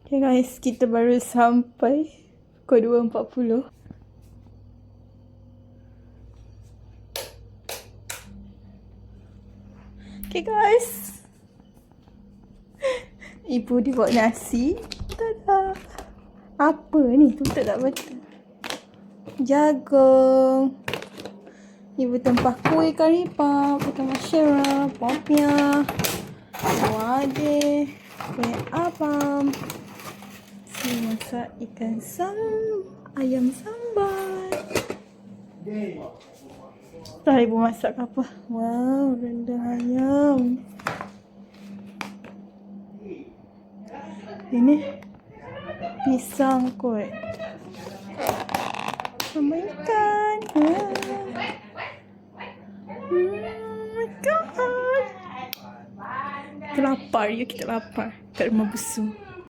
Okay guys, kita baru sampai pukul 2.40. Okay guys, ibu dia buat nasi. Tada! Apa ni? Tutup tak betul. Jagung. Ibu tempah kuih kari pap, tambah syrup, popnya, wadi, kuih apam. Saya masak ikan ayam sambal. Entah ibu masak apa. Wow, rendang ayam. Ini pisang kot. Sama ikan. Oh my god. Kita lapar. Kita lapar kat rumah busu.